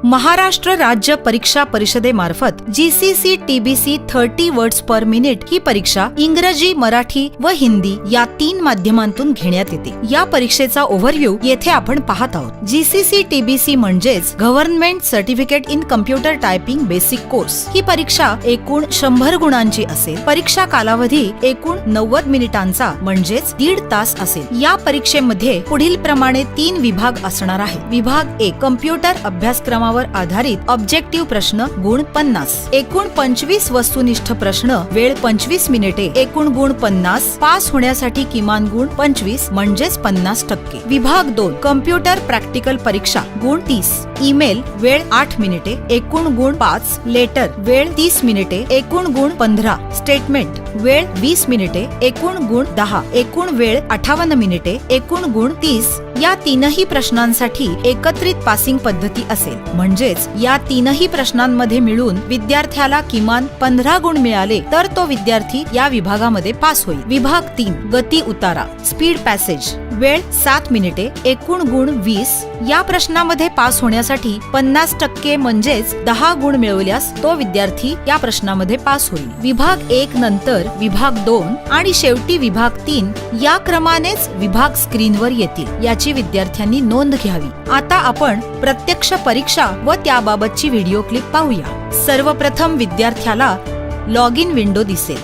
महाराष्ट्र राज्य परीक्षा परिषदेमार्फत GCC TBC 30 words per minute ही परीक्षा इंग्रजी, मराठी व हिंदी या 3 माध्यमांतून घेण्यात येते। या परीक्षेचा ओव्हरव्ह्यू येथे आपण पाहत आहोत। GCC TBC म्हणजेच government certificate in computer typing basic course. ही परीक्षा एकूण 100 गुणांची असेल। परीक्षा कालावधी एकूण 90 मिनिटांचा म्हणजेच 1.5 तास असेल। या परीक्षेमध्ये पुढील प्रमाणे 3 विभाग असणार आहेत। विभाग 1 कम्प्युटर अभ्यासक्रमावर आधारित ऑब्जेक्टिव्ह प्रश्न, गुण 50। एकूण 25 वस्तुनिष्ठ प्रश्न, वेळ 25 मिनिटे, एकूण गुण 50। पास होण्यासाठी किमान गुण 25 म्हणजेच 50%। विभाग 2 कम्प्युटर प्रॅक्टिकल परीक्षा, गुण 30। ईमेल, वेळ 8 मिनिटे, एकूण गुण 5। लेटर, वेळ 30 मिनिटे, एकूण गुण 15। स्टेटमेंट, वेळ 20 मिनिटे, एकूण गुण 10। एकूण वेळ 58 मिनिटे, एकूण गुण 30। या 3ही प्रश्नांसाठी एकत्रित पासिंग पद्धती असेल, म्हणजेच या 3ही प्रश्नांमध्ये मिळून विद्यार्थ्याला किमान 15 गुण मिळाले तर तो विद्यार्थी या विभागामध्ये पास होईल। विभाग 3 गती उतारा, स्पीड पॅसेज, वेळ 7 मिनिटे, एकूण गुण 20। या प्रश्नामध्ये पास होण्यासाठी 50% म्हणजेच 10 गुण मिळवल्यास तो विद्यार्थी या प्रश्नामध्ये पास होईल। विभाग 1 नंतर विभाग 2 आणि शेवटी विभाग 3 या क्रमानेच विभाग स्क्रीनवर येतील, याची विद्यार्थ्यांनी नोंद घ्यावी। आता आपण प्रत्यक्ष परीक्षा व त्याबाबतची व्हिडिओ क्लिप पाहूया। सर्वप्रथम विद्यार्थ्याला लॉग इन विंडो दिसेल।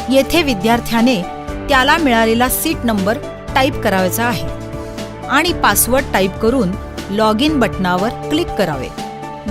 येथे विद्यार्थ्याने त्याला मिळालेला सीट नंबर टाईप करायचा आहे आणि पासवर्ड टाईप करून लॉग इन बटनावर क्लिक करावे।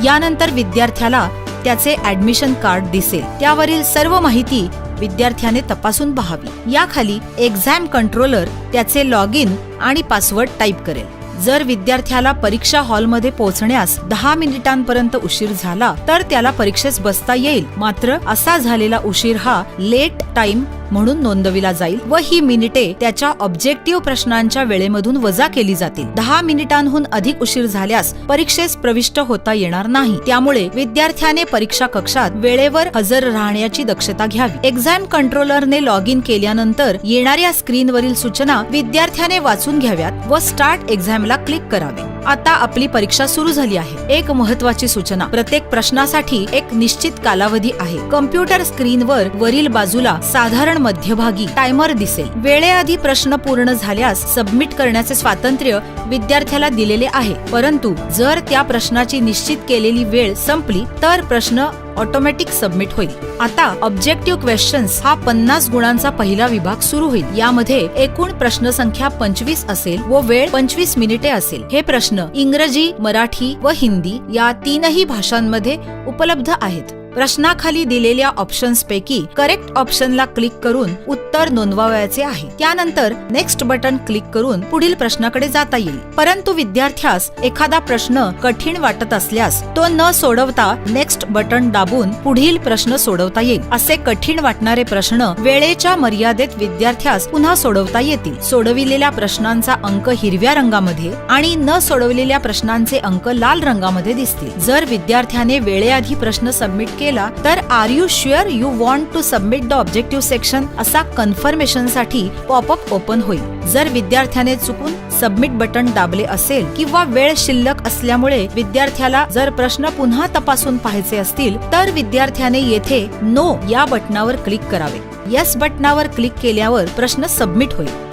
यानंतर विद्यार्थ्याला त्याचे ऍडमिशन कार्ड दिसेल, त्यावरील सर्व माहिती विद्यार्थ्याने तपासून पाहावी। याखाली एक्झाम कंट्रोलर त्याचे लॉग इन आणि पासवर्ड टाईप करेल। जर विद्यार्थ्याला परीक्षा हॉलमध्ये पोहोचण्यास 10 मिनिटांपर्यंत उशीर झाला तर त्याला परीक्षेस बसता येईल, मात्र असा झालेला उशीर हा लेट टाइम म्हणून नोंदविला जाईल व ही मिनिटे त्याच्या ऑब्जेक्टिव्ह प्रश्नांच्या वेळेमधून वजा केली जातील। 10 मिनिटांहून अधिक उशीर झाल्यास परीक्षेस प्रविष्ट होता येणार नाही, त्यामुळे विद्यार्थ्याने परीक्षा कक्षात वेळेवर हजर राहण्याची दक्षता घ्यावी। एक्झाम कंट्रोलरने लॉग इन केल्यानंतर येणाऱ्या स्क्रीनवरील सूचना विद्यार्थ्याने वाचून घ्याव्यात व स्टार्ट एक्झामला क्लिक करावे। आता आपली परीक्षा सुरू झाली आहे। एक महत्त्वाची सूचना, प्रत्येक प्रश्नासाठी एक निश्चित कालावधी आहे। कम्प्युटर स्क्रीनवर वरील बाजूला साधारण मध्यभागी टायमर दिसेल। वेळेआधी प्रश्न पूर्ण झाल्यास सबमिट करण्याचे स्वातंत्र्य विद्यार्थ्याला दिलेले आहे, परंतु जर त्या प्रश्नाची निश्चित केलेली वेळ संपली तर प्रश्न ऑटोमॅटिक सबमिट होईल। आता ऑब्जेक्टिव्ह क्वेश्चन्स हा 50 गुणांचा पहिला विभाग सुरू होईल। यामध्ये एकूण प्रश्न संख्या 25 असेल व वेळ 25 मिनिटे असेल। हे प्रश्न इंग्रजी, मराठी व हिंदी या 3ही भाषांमध्ये उपलब्ध आहेत। प्रश्नाखाली दिलेल्या ऑप्शन्स पैकी करेक्ट ऑप्शनला क्लिक करून उत्तर नोंदवायचे आहे। त्यानंतर नेक्स्ट बटन क्लिक करून पुढील प्रश्नाकडे जाता येईल। परंतु विद्यार्थ्यास एखादा प्रश्न कठीण वाटत असल्यास तो न सोडवता नेक्स्ट बटन दाबून पुढील प्रश्न सोडवता येईल। असे कठीण वाटणारे प्रश्न वेळेच्या मर्यादेत विद्यार्थ्यास पुन्हा सोडवता येतील। सोडविलेल्या प्रश्नांचा अंक हिरव्या रंगामध्ये आणि न सोडवलेल्या प्रश्नांचे अंक लाल रंगामध्ये दिसतील। जर विद्यार्थ्याने वेळेआधी प्रश्न सबमिट केला तर are you sure you want to submit the objective section असा कन्फर्मेशन साठी पॉपअप ओपन होईल। जर विद्यार्थ्याने चुकून सबमिट बटन दाबले असेल किंवा वेळ शिल्लक असल्यामुळे विद्यार्थ्याला जर प्रश्न पुन्हा तपासून पाहायचे असतील तर विद्यार्थ्याने येथे नो या बटनावर क्लिक करावे। येस बटनावर क्लिक केल्यावर प्रश्न सबमिट होईल।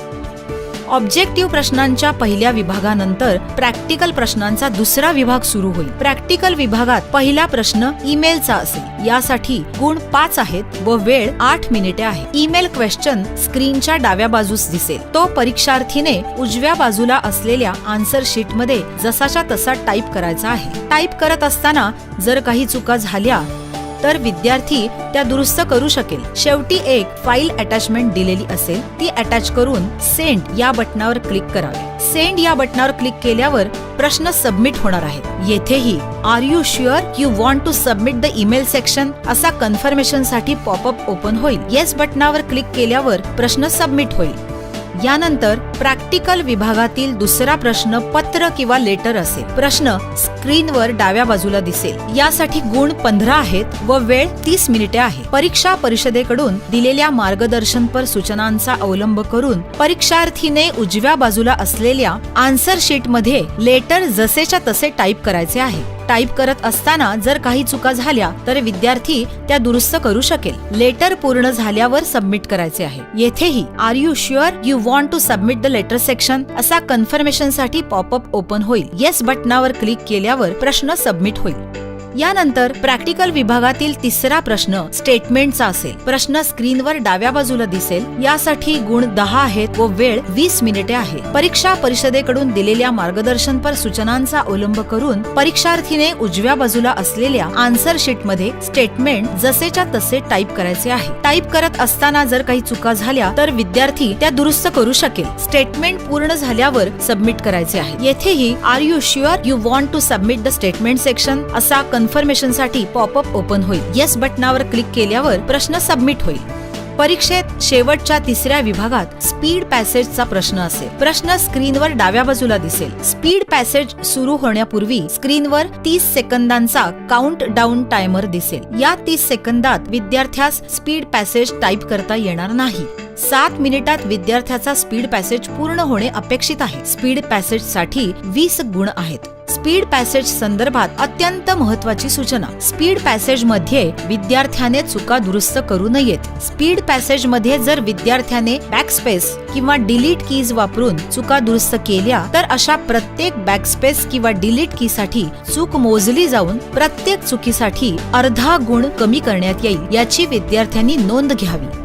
ऑब्जेक्टिव्ह प्रश्नांच्या पहिल्या विभागानंतर प्रॅक्टिकल प्रश्नांचा दुसरा विभाग सुरू होईल। प्रॅक्टिकल विभागात पहिला प्रश्न ईमेलचा असेल। यासाठी गुण 5 आहेत व वेळ 8 मिनिटे आहे। ईमेल क्वेश्चन स्क्रीनच्या डाव्या बाजूस दिसेल। तो परीक्षार्थीने उजव्या बाजूला असलेल्या आन्सर शीट मध्ये जसाच्या तसा टाईप करायचा आहे। टाईप करत असताना जर काही चुका झाल्या तर विद्यार्थी त्या दुरुस्त करू शकेल। शेवटी एक फाईल अटॅचमेंट दिलेली असेल, ती अटॅच करून सेंड या बटनावर क्लिक करावे। सेंड या बटनावर क्लिक केल्यावर प्रश्न सबमिट होणार आहेत। येथेही are you sure you want to submit the email section असा कन्फर्मेशन साठी पॉपअप ओपन होईल। येस बटनावर क्लिक केल्यावर प्रश्न सबमिट होईल। यानंतर प्रॅक्टिकल विभागातील दुसरा प्रश्न पत्र किंवा लेटर असेल। प्रश्न स्क्रीनवर डाव्या बाजूला दिसेल। यासाठी गुण 15 आहेत व वेळ 30 मिनिटे आहे। परीक्षा परिषदेकडून दिलेल्या मार्गदर्शनपर सूचनांचा अवलंब करून परीक्षार्थीने उजव्या बाजूला असलेल्या आन्सर शीट मध्ये लेटर जसेच्या तसे टाईप करायचे आहे। टाईप करत असताना जर काही चुका झाल्या तर विद्यार्थी त्या दुरुस्त करू शकेल। लेटर पूर्ण झाल्यावर सबमिट करायचे आहे। येथेही are you sure you want to submit the letter section असा कन्फर्मेशन साठी पॉपअप ओपन होईल। येस बटनावर क्लिक केल्यावर प्रश्न सबमिट होईल। यानंतर प्रॅक्टिकल विभागातील तिसरा प्रश्न स्टेटमेंटचा असेल। प्रश्न स्क्रीनवर डाव्या बाजूला दिसेल। यासाठी गुण 10 आहेत व वेळ 20 मिनिटे आहे। परीक्षा परिषदेकडून दिलेल्या मार्गदर्शनपर सूचनांचा अवलंब करून परीक्षार्थीने उजव्या बाजूला असलेल्या आन्सर शीट मध्ये स्टेटमेंट जसेच्या तसे टाईप करायचे आहे। टाईप करत असताना जर काही चुका झाल्या तर विद्यार्थी त्या दुरुस्त करू शकेल। स्टेटमेंट पूर्ण झाल्यावर सबमिट करायचे आहे। येथेही are you sure you want to submit the statement section असा कन्फर्मेशन साठी पॉपअप ओपन होईल। येस बटनावर क्लिक केल्यावर प्रश्न सबमिट होईल। परीक्षेत शेवटच्या तिसऱ्या विभागात स्पीड पॅसेजचा प्रश्न असेल। प्रश्न स्क्रीनवर डाव्या बाजूला दिसेल। स्पीड पॅसेज सुरू होण्यापूर्वी स्क्रीनवर 30 सेकंदांचा काउंट डाऊन टायमर दिसेल। या 30 सेकंदात विद्यार्थ्यास स्पीड पॅसेज टाईप करता येणार नाही। 7 मिनिटात विद्यार्थ्याचा स्पीड पॅसेज पूर्ण होणे अपेक्षित आहे। स्पीड पॅसेज साठी 20 गुण आहेत। स्पीड पॅसेज संदर्भात अत्यंत महत्त्वाची सूचना। स्पीड पॅसेज मध्ये विद्यार्थ्याने चुका दुरुस्त करू नयेत। स्पीड पॅसेज मध्ये जर विद्यार्थ्याने बॅकस्पेस किंवा डिलीट कीज वापरून चुका दुरुस्त केल्या तर अशा प्रत्येक बॅकस्पेस किंवा डिलीट की साठी चूक मोजली जाऊन प्रत्येक चुकीसाठी अर्धा गुण कमी करण्यात येईल, याची विद्यार्थ्यांनी नोंद घ्यावी।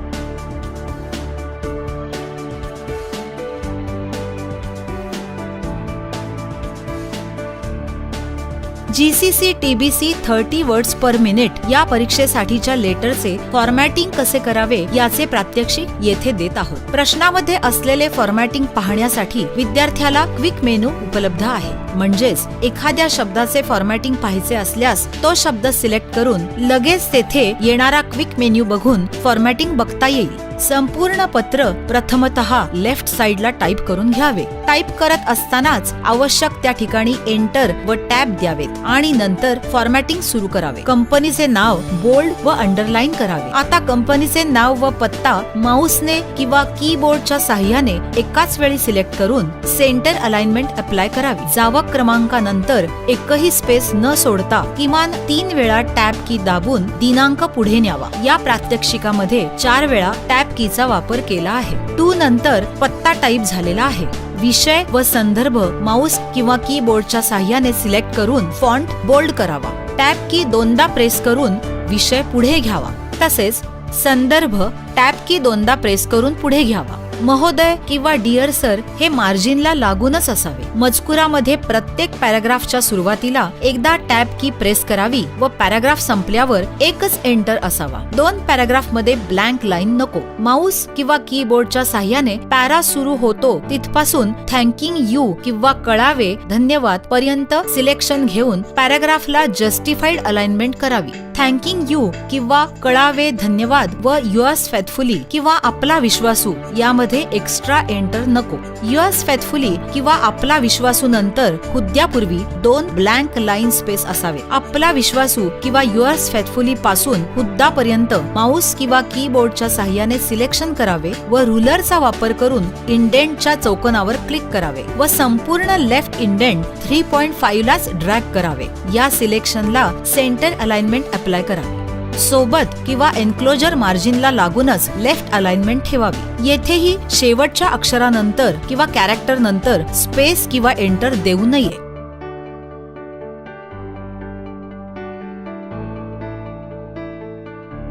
GCC TBC 30 words per minute या परीक्षेसाठीच्या लेटरचे फॉर्मॅटिंग कसे करावे याचे प्रात्यक्षिक येथे देत आहोत। प्रश्नामध्ये असलेले फॉर्मॅटिंग पाहण्यासाठी विद्यार्थ्याला क्विक मेनू उपलब्ध आहे। म्हणजेच एखाद्या शब्दाचे फॉर्मॅटिंग पाहायचे असल्यास तो शब्द सिलेक्ट करून लगेच तेथे येणारा क्विक मेन्यू बघून फॉर्मॅटिंग बघता येईल। संपूर्ण पत्र प्रथमतः लेफ्ट साइडला टाईप करून घ्यावे। टाईप करत असतानाच आवश्यक त्या ठिकाणी एंटर व टॅब द्यावेत आणि नंतर फॉर्मॅटिंग सुरू करावे। कंपनीचे नाव बोल्ड व अंडरलाईन करावे। आता कंपनीचे नाव व पत्ता माऊसने किंवा कीबोर्डच्या साहाय्याने एकाच वेळी सिलेक्ट करून सेंटर अलाइनमेंट अप्लाय करावी। जावक क्रमांकानंतर एकही स्पेस न सोडता किमान 3 वेळा टॅब की दाबून दिनांक पुढे न्यावा। या प्रात्यक्षिकामध्ये 4 वेळा टॅब कीचा वापर केला आहे। 2 नंतर पत्ता टाईप झालेला आहे। विषय व संदर्भ माऊस किंवा कीबोर्डच्या साहाय्याने सिलेक्ट करून फॉन्ट बोल्ड करावा। टॅब की 2दा प्रेस करून विषय पुढे घ्यावा। तसेच संदर्भ टॅब की 2दा प्रेस करून पुढे घ्यावा। महोदय किंवा डिअर सर हे मार्जिनला लागूनच असावे। मजकुरामध्ये प्रत्येक पॅराग्राफच्या सुरुवातीला एकदा टॅब की प्रेस करावी व पॅराग्राफ संपल्यावर एकच एंटर असावा। 2 पॅराग्राफ मध्ये ब्लँक लाईन नको। माऊस किंवा कीबोर्डच्या साहाय्याने पॅरा सुरू होतो तिथपासून थँकिंग यू किंवा कळावे धन्यवाद पर्यंत सिलेक्शन घेऊन पॅराग्राफला जस्टिफाईड अलाइनमेंट करावी। थँकिंग यू किंवा कळावे धन्यवाद व युअर्स फेथफुली किंवा आपला विश्वासू यामध्ये एक्स्ट्रा एंटर नको। युअर्स फेथफुली किंवा आपला विश्वासू नंतर हुद्द्यापूर्वी 2 ब्लँक लाईन स्पेस असावे। आपला विश्वासू किंवा युअर्स फेथफुली पासून हुद्दापर्यंत माऊस किंवा कीबोर्डच्या साहाय्याने सिलेक्शन करावे व रुलरचा वापर करून इंडेंटच्या चौकोनावर क्लिक करावे व संपूर्ण लेफ्ट इंडेंट 3.5 लाच ड्रॅग करावे। या सिलेक्शनला सेंटर अलाइनमेंट अप्लाय करावे। सोबत किंवा एन्क्लोजर मार्जिनला लागूनच लेफ्ट अलाइनमेंट ठेवावी। येथेही शेवटच्या अक्षरानंतर किंवा कॅरेक्टर नंतर स्पेस किंवा एंटर देऊ नये।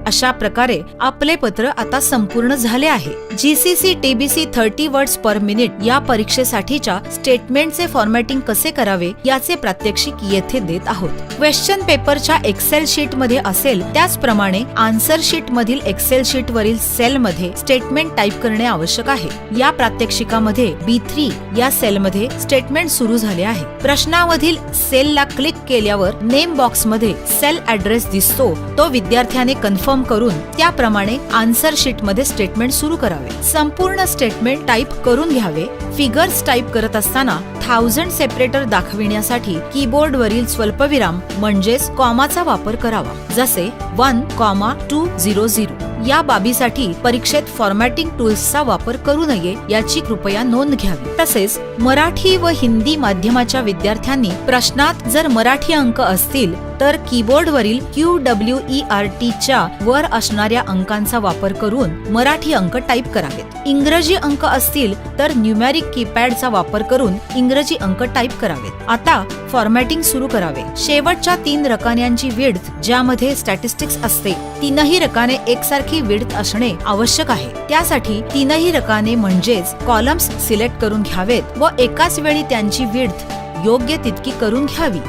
अशा प्रकारे आपले पत्र आता संपूर्ण झाले आहे। GCC TBC 30 words per minute या परीक्षेसाठीच्या स्टेटमेंटचे फॉर्मॅटिंग कसे करावे याचे प्रात्यक्षिक येथे देत आहोत। क्वेश्चन पेपरच्या एक्सेल शीट मध्ये असेल त्याचप्रमाणे आन्सर शीट मधील एक्सेल शीट वरील सेल मध्ये स्टेटमेंट टाईप करणे आवश्यक आहे। या प्रात्यक्षिकामध्ये B3 या सेल मध्ये स्टेटमेंट सुरू झाले आहे। प्रश्नामधील सेलला क्लिक केल्यावर नेम बॉक्स मध्ये सेल ऍड्रेस दिसतो, तो विद्यार्थ्याने कन्फर्म करून त्याप्रमाणे आन्सर शीट मध्ये स्टेटमेंट सुरू करावे। संपूर्ण स्टेटमेंट टाईप करून घ्यावे। फिगर्स टाईप करत असताना 1000 सेपरेटर दाखविण्यासाठी कीबोर्ड वरील स्वल्पविराम म्हणजेच कॉमाचा वापर करावा, जसे 1,200। या बाबीसाठी परीक्षेत फॉर्मॅटिंग टूल्सचा वापर करू नये याची कृपया नोंद घ्यावी. तसेच मराठी व हिंदी माध्यमाच्या विद्यार्थ्यांनी प्रश्नात जर मराठी अंक असतील तर कीबोर्डवरील QWERTच्या वर असणाऱ्या अंकांचा वापर करून मराठी अंक टाईप करावेत. इंग्रजी अंक असतील तर न्यूमॅरिक कीपॅडचा वापर करून इंग्रजी अंक टाईप करावेत. आता फॉर्मॅटिंग सुरू करावे. शेवटच्या 3 रकान्यांची विड्थ ज्यामध्ये स्टॅटिस्टिक्स असते तीनही रकाने एकसारखी विड्थ असणे आवश्यक आहे. त्यासाठी तीनही रकाने म्हणजेच कॉलम्स सिलेक्ट करून घ्यावेत व एकाच वेळी त्यांची विड्थ योग्य तितकी करून घ्यावी.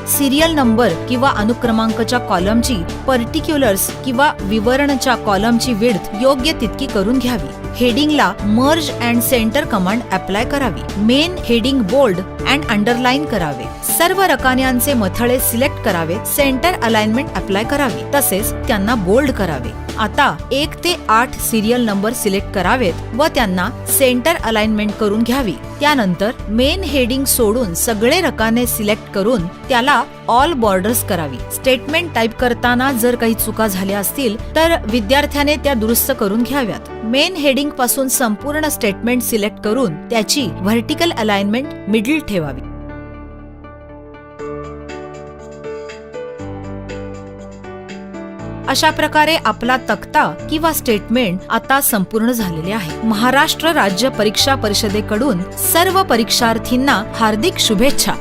सिरियल नंबर किंवा अनुक्रमांकच्या कॉलमची, पर्टिक्युलर्स किंवा विवरणच्या कॉलमची विड्थ योग्य तितकी करून घ्यावी. हेडिंगला merge and center command apply करावी. Main heading bold and underline करावे. सर्व रकान्यांचे मथळे सिलेक्ट करावे. सेंटर अलाइनमेंट अप्लाय करावी. तसेच त्यांना बोल्ड करावे. आता 1 ते 8 सिरियल नंबर सिलेक्ट करावेत व त्यांना सेंटर अलाइनमेंट करून घ्यावी. त्यानंतर मेन हेडिंग सोडून सगळे रकाने सिलेक्ट करून त्याला ऑल बॉर्डर्स करावी. स्टेटमेंट टाईप करताना जर काही चुका झाल्या असतील तर विद्यार्थ्याने त्या दुरुस्त करून घ्याव्यात. मेन हेडिंग पासून संपूर्ण स्टेटमेंट सिलेक्ट करून त्याची व्हर्टिकल अलाइनमेंट मिडल ठेवावी. अशा प्रकारे आपला तक्ता किंवा स्टेटमेंट आता संपूर्ण झालेले आहे. महाराष्ट्र राज्य परीक्षा परिषदेकडून सर्व परीक्षार्थींना हार्दिक शुभेच्छा.